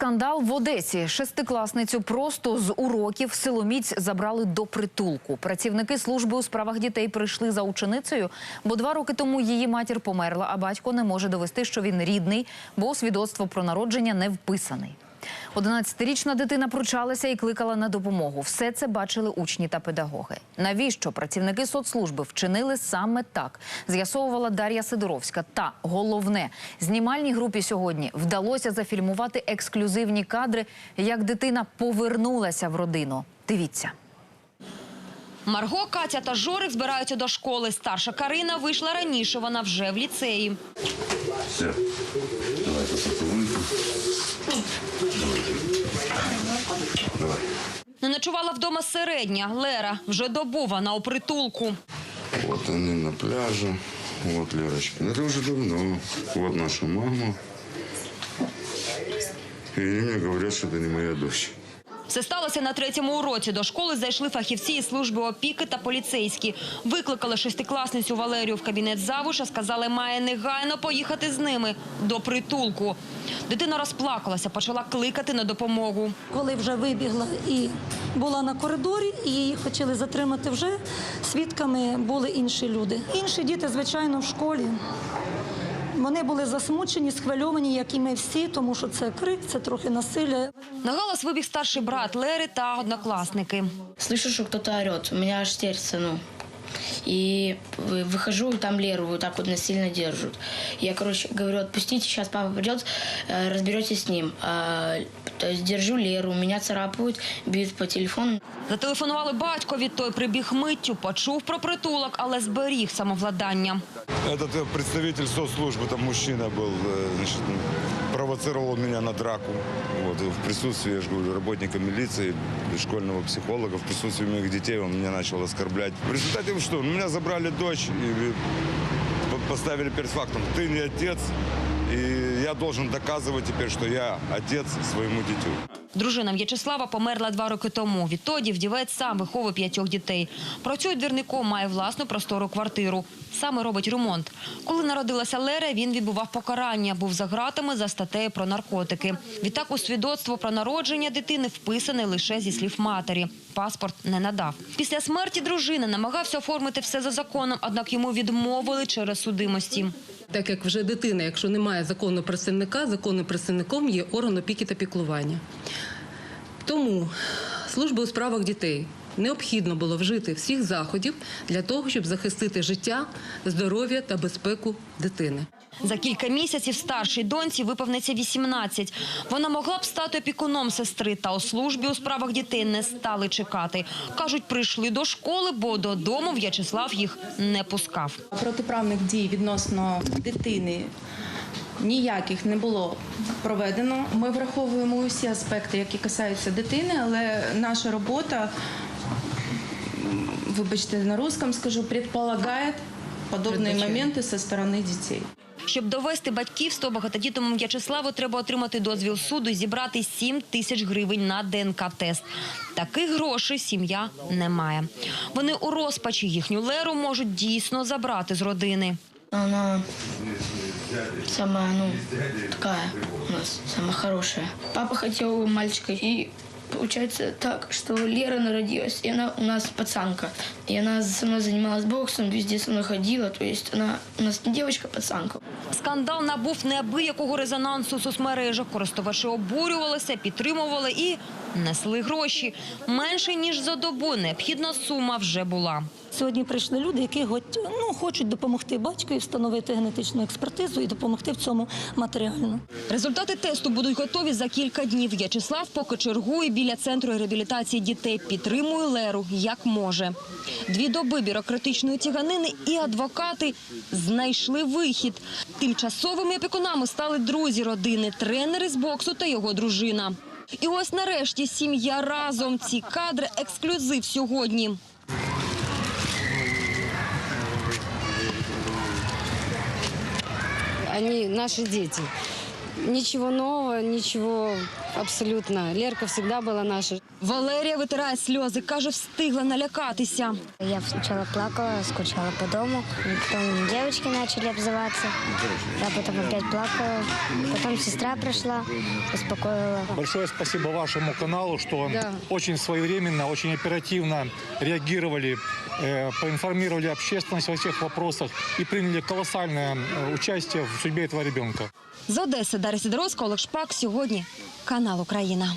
Скандал в Одесі. Шестикласницю просто з уроків силоміць забрали до притулку. Працівники служби у справах дітей прийшли за ученицею, бо 2 роки тому її матір померла, а батько не може довести, що він рідний, бо свідоцтво про народження не вписаний. 11-річна дитина пручалася і кликала на допомогу. Все це бачили учні та педагоги. Навіщо працівники соцслужби вчинили саме так, з'ясовувала Дар'я Сидоровська. Та головне, знімальній групі сьогодні вдалося зафільмувати ексклюзивні кадри, як дитина повернулася в родину. Дивіться. Марго, Катя та Жорик збираються до школи. Старша Карина вийшла раніше, вона вже в ліцеї. Все, давай поцілуйте. Давай. Не ночувала вдома середня. Лера вже добу, вона у притулку. Вот они на пляже. Вот Лерочка. Это уже давно. Вот наша мама. И они мне говорят, что это не моя дочь. Все сталося на 3-му уроці. До школи зайшли фахівці із служби опіки та поліцейські. Викликали шестикласницю Валерію в кабінет завуша, сказали, має негайно поїхати з ними до притулку. Дитина розплакалася, почала кликати на допомогу. Коли вже вибігла і була на коридорі, і її хотіли затримати вже, свідками були інші люди. Інші діти, звичайно, в школі. Вони були засмучені, схвильовані, як і ми всі, тому що це крик, це трохи насилля. На галас вибіг старший брат Лери та однокласники. Слышу, что кто-то орет. У меня аж сердце, И выхожу, и там Леру вот так вот насильно держат. Я, говорю, отпустите, сейчас папа придет, разберетесь с ним. То есть держу Леру, меня царапают, бьют по телефону. Зателефонували батькові, той прибіг миттю, почув про притулок, але зберіг самовладання. Этот представитель соцслужбы, там мужчина был, значит, провоцировал меня на драку. Вот, в присутствии, я же говорю, работника милиции, школьного психолога, в присутствии моих детей он меня начал оскорблять. В результате что? У меня забрали дочь и поставили перед фактом. Ты не отец, и я должен доказывать теперь, что я отец своему дитю. Дружина В'ячеслава померла 2 роки тому. Відтоді вдівець сам виховує 5 дітей. Працює двірником, має власну простору квартиру. Саме робить ремонт. Коли народилася Лера, він відбував покарання. Був за ґратами за статтею про наркотики. Відтак у свідоцтво про народження дитини вписаний лише зі слів матері. Паспорт не надав. Після смерті дружини намагався оформити все за законом, однак йому відмовили через судимості. Так як вже дитина, якщо немає законного представника, законним представником є орган опіки та піклування. Тому служба у справах дітей необхідно було вжити всіх заходів для того, щоб захистити життя, здоров'я та безпеку дитини. За кілька місяців старшій доньці виповниться 18. Вона могла б стати опікуном сестри, та у службі у справах дітей не стали чекати. Кажуть, прийшли до школи, бо додому В'ячеслав їх не пускав. Протиправних дій відносно дитини ніяких не було проведено. Ми враховуємо усі аспекти, які касаються дитини, але наша робота, вибачте, на русском скажу, предполагає подобні моменти зі сторони дітей. Щоб довести батьківство, багатодітному В'ячеславу треба отримати дозвіл суду і зібрати 7 тисяч гривень на ДНК-тест. Таких грошей сім'я не має. Вони у розпачі, їхню Леру можуть дійсно забрати з родини. Она самая, такая у нас, самая хорошая. Папа хотел мальчика, и получается так, что Лера народилась, и она у нас пацанка. И она со мной занималась боксом, везде со мной ходила, то есть она у нас не девочка, а пацанка. Скандал набув неабиякого резонансу у соцмережах. Користувачі обурювалися, підтримували і несли гроші. Менше, ніж за добу, необхідна сума вже була. Сьогодні прийшли люди, які хочуть допомогти батькові встановити генетичну експертизу і допомогти в цьому матеріально. Результати тесту будуть готові за кілька днів. В'ячеслав поки чергує біля центру реабілітації дітей. Підтримує Леру як може. 2 доби бюрократичної тяганини і адвокати знайшли вихід. Тимчасовими опікунами стали друзі родини, тренери з боксу та його дружина. І ось нарешті сім'я разом. Ці кадри – ексклюзив сьогодні. Они наши дети. Ничего нового, ничего абсолютно. Лерка всегда была наша. Валерія витирає сльози, каже, встигла налякатися. Я сначала плакала, скучала по дому, потом девочки начали обзываться, я потом опять плакала, потом сестра пришла, успокоила. Большое спасибо вашему каналу, что очень своевременно, очень оперативно реагировали, поинформировали общественность во всех вопросах и приняли колоссальное участие в судьбе этого ребенка. З Одеси Дар'я Сидоровська, Олег Шпак. Сьогодні канал Україна.